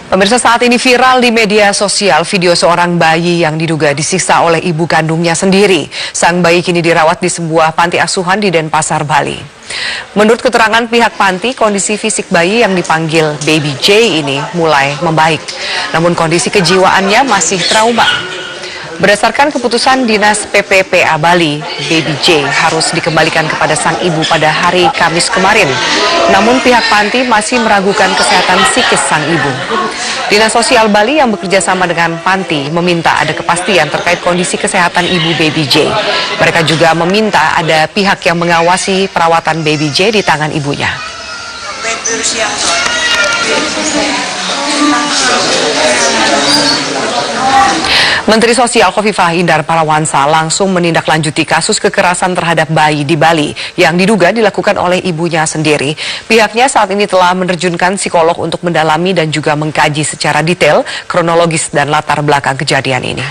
Pemirsa, saat ini viral di media sosial video seorang bayi yang diduga disiksa oleh ibu kandungnya sendiri. Sang bayi kini dirawat di sebuah panti asuhan di Denpasar, Bali. Menurut keterangan pihak panti, kondisi fisik bayi yang dipanggil Baby J ini mulai membaik. Namun kondisi kejiwaannya masih trauma. Berdasarkan keputusan Dinas PPPA Bali, Baby J harus dikembalikan kepada sang ibu pada hari Kamis kemarin. Namun pihak panti masih meragukan kesehatan psikis sang ibu. Dinas Sosial Bali yang bekerja sama dengan panti meminta ada kepastian terkait kondisi kesehatan ibu Baby J. Mereka juga meminta ada pihak yang mengawasi perawatan Baby J di tangan ibunya. Menteri Sosial Khofifah Indar Parawansa langsung menindaklanjuti kasus kekerasan terhadap bayi di Bali yang diduga dilakukan oleh ibunya sendiri. Pihaknya saat ini telah menerjunkan psikolog untuk mendalami dan juga mengkaji secara detail kronologis dan latar belakang kejadian ini.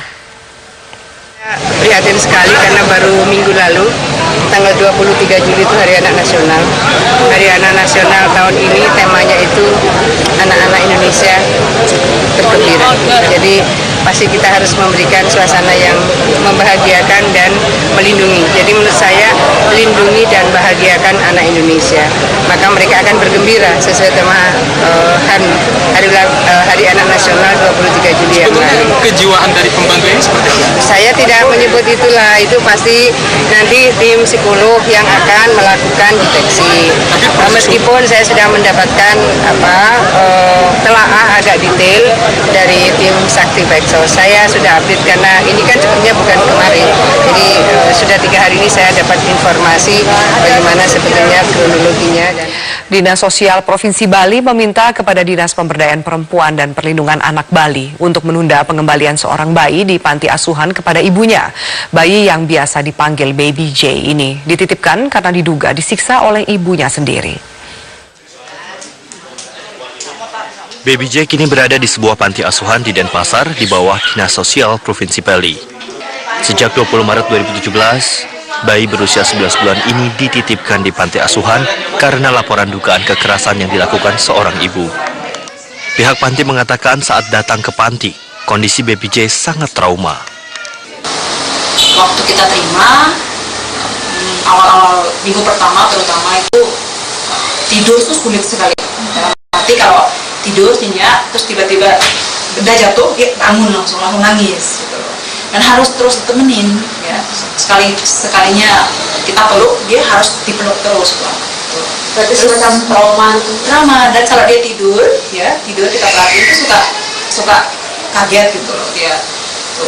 Prihatin sekali karena baru minggu lalu, tanggal 23 Juli itu Hari Anak Nasional. Hari Anak Nasional tahun ini temanya itu anak-anak Indonesia bergembira. Jadi pasti kita harus memberikan suasana yang membahagiakan dan melindungi. Jadi menurut saya, melindungi dan bahagiakan anak Indonesia. Maka mereka akan bergembira sesuai tema Hari Anak Nasional 23 Juli yang lalu. Kejiwaan dari pembantu ini seperti apa? Saya tidak menyebut itulah, itu pasti nanti tim psikolog yang akan melakukan deteksi. Meskipun saya sudah mendapatkan telaah agak detail dari tim Sakti Bekso. Saya sudah update karena ini kan sebetulnya bukan kemarin. Jadi sudah 3 hari ini saya dapat informasi bagaimana sebetulnya kronologinya. Dinas Sosial Provinsi Bali meminta kepada Dinas Pemberdayaan Perempuan dan Perlindungan Anak Bali untuk menunda pengembalian seorang bayi di panti asuhan kepada ibunya. Bayi yang biasa dipanggil Baby J ini dititipkan karena diduga disiksa oleh ibunya sendiri. Baby J kini berada di sebuah panti asuhan di Denpasar di bawah Dinas Sosial Provinsi Bali. Sejak 20 Maret 2017, bayi berusia 11 bulan ini dititipkan di panti asuhan karena laporan dugaan kekerasan yang dilakukan seorang ibu. Pihak panti mengatakan saat datang ke panti, kondisi Baby J sangat trauma. Waktu kita terima, awal-awal minggu pertama terutama itu tidur tuh sulit sekali. Nanti kalau tidur nyenyak, terus tiba-tiba benda jatuh, dia bangun langsung nangis. Gitu. Dan harus terus ditemenin. Ya. Sekalinya kita peluk, dia harus dipeluk terus. Berarti semacam trauma. Dan kalau dia tidur kita perhatiin itu suka kaget gitu loh dia.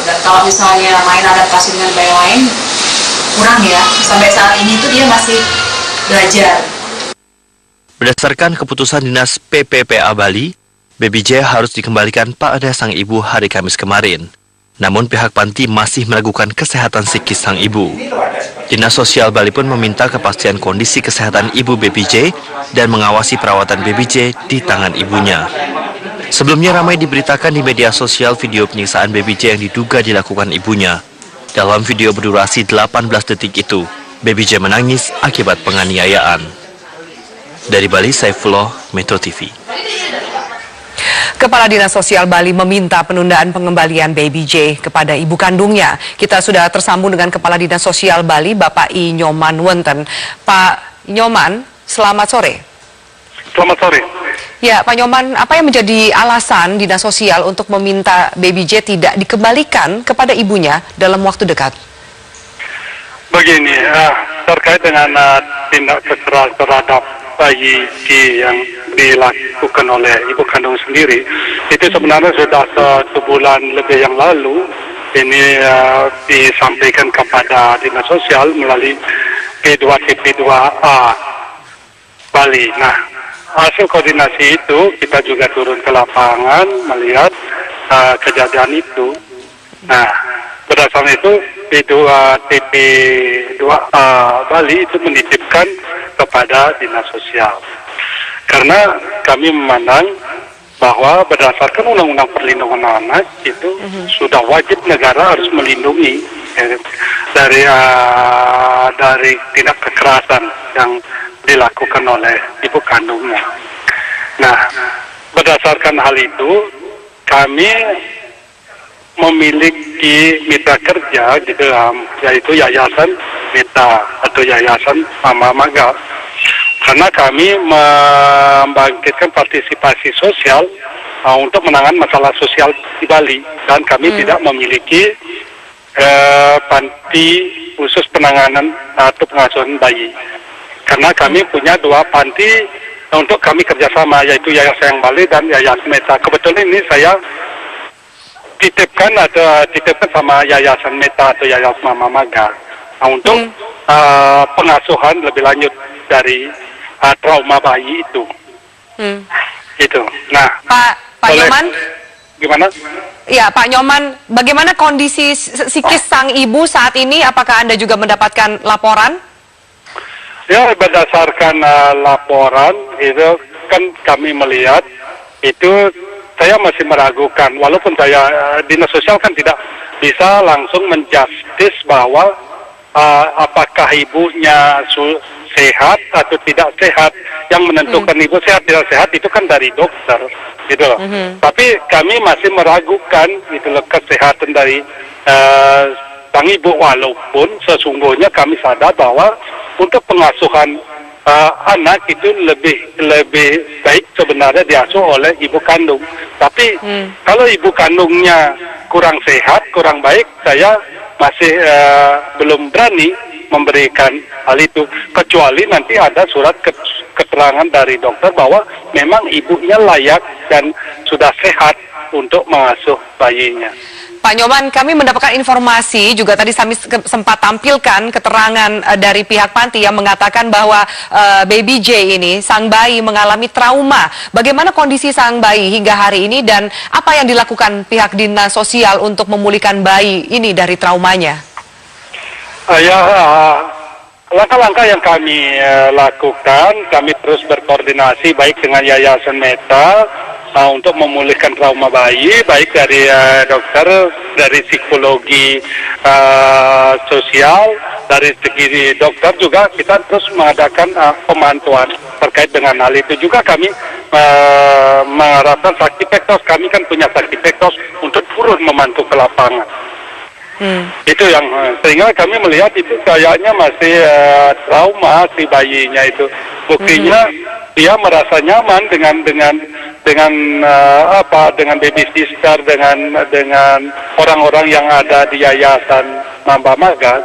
Dan kalau misalnya main adaptasi dengan bayi lain kurang ya. Sampai saat ini tuh dia masih belajar. Berdasarkan keputusan Dinas PPPA Bali, Baby J harus dikembalikan pada sang ibu hari Kamis kemarin. Namun pihak panti masih meragukan kesehatan psikis sang ibu. Dinas Sosial Bali pun meminta kepastian kondisi kesehatan ibu Baby J dan mengawasi perawatan Baby J di tangan ibunya. Sebelumnya ramai diberitakan di media sosial video penyiksaan Baby J yang diduga dilakukan ibunya. Dalam video berdurasi 18 detik itu, Baby J menangis akibat penganiayaan. Dari Bali, Saifullah, Metro TV. Kepala Dinas Sosial Bali meminta penundaan pengembalian Baby J kepada ibu kandungnya. Kita sudah tersambung dengan Kepala Dinas Sosial Bali, Bapak I. Nyoman Wenten. Pak Nyoman, selamat sore. Selamat sore. Ya, Pak Nyoman, apa yang menjadi alasan Dinas Sosial untuk meminta Baby J tidak dikembalikan kepada ibunya dalam waktu dekat? Begini, terkait dengan tindak kekerasan terhadap bayi yang dilakukan oleh ibu kandung sendiri, itu sebenarnya sudah sebulan lebih yang lalu ini disampaikan kepada Dinas Sosial melalui P2TP2A Bali. Nah, hasil koordinasi itu kita juga turun ke lapangan melihat kejadian itu. Nah, berdasarkan itu P2TP2A Bali itu menitipkan kepada Dinas Sosial. Karena kami memandang bahwa berdasarkan Undang-Undang Perlindungan Anak itu sudah wajib negara harus melindungi dari tindak kekerasan yang dilakukan oleh ibu kandungnya. Nah, berdasarkan hal itu kami memiliki mitra kerja di dalam, yaitu Yayasan Meta atau Yayasan Mama Maga. Karena kami membangkitkan partisipasi sosial untuk menangani masalah sosial di Bali, dan kami tidak memiliki panti khusus penanganan atau pengasuhan bayi. Karena kami punya 2 panti untuk kami kerjasama, yaitu Yayasan Bali dan Yayasan Meta. Kebetulan ini saya titipkan sama Yayasan Meta atau Yayasan Mama Maga untuk pengasuhan lebih lanjut dari trauma bayi itu. Itu. Nah, Pak Nyoman, gimana? ya Pak Nyoman, bagaimana kondisi psikis sang ibu saat ini? Apakah Anda juga mendapatkan laporan? Ya, berdasarkan laporan itu kan kami melihat itu, saya masih meragukan, walaupun saya dinas sosial kan tidak bisa langsung menjustis bahwa apakah ibunya sehat atau tidak sehat. Yang menentukan ibu sehat tidak sehat itu kan dari dokter, gitu loh. Tapi kami masih meragukan itu loh, kesehatan dari sang ibu, walaupun sesungguhnya kami sadar bahwa untuk pengasuhan anak itu lebih baik sebenarnya diasuh oleh ibu kandung. Tapi kalau ibu kandungnya kurang sehat, kurang baik, saya masih belum berani memberikan hal itu, kecuali nanti ada surat keterangan dari dokter bahwa memang ibunya layak dan sudah sehat untuk mengasuh bayinya. Pak Nyoman, kami mendapatkan informasi juga tadi kami sempat tampilkan keterangan dari pihak panti yang mengatakan bahwa Baby J ini, sang bayi mengalami trauma. Bagaimana kondisi sang bayi hingga hari ini dan apa yang dilakukan pihak dinas sosial untuk memulihkan bayi ini dari traumanya? Langkah-langkah yang kami lakukan, kami terus berkoordinasi baik dengan Yayasan Meta untuk memulihkan trauma bayi, baik dari dokter, dari psikologi sosial, dari segi dokter juga kita terus mengadakan pemantauan terkait dengan hal itu. Juga kami mengharapkan saksi pektos, kami kan punya saksi pektos untuk turun memantau ke lapangan. Itu yang sehingga kami melihat itu kayaknya masih trauma si bayinya itu. Buktinya dia merasa nyaman dengan baby sister, dengan orang-orang yang ada di Yayasan Mama Maga.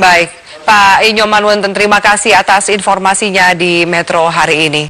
Baik, Pak Nyoman Wonten, terima kasih atas informasinya di Metro hari ini.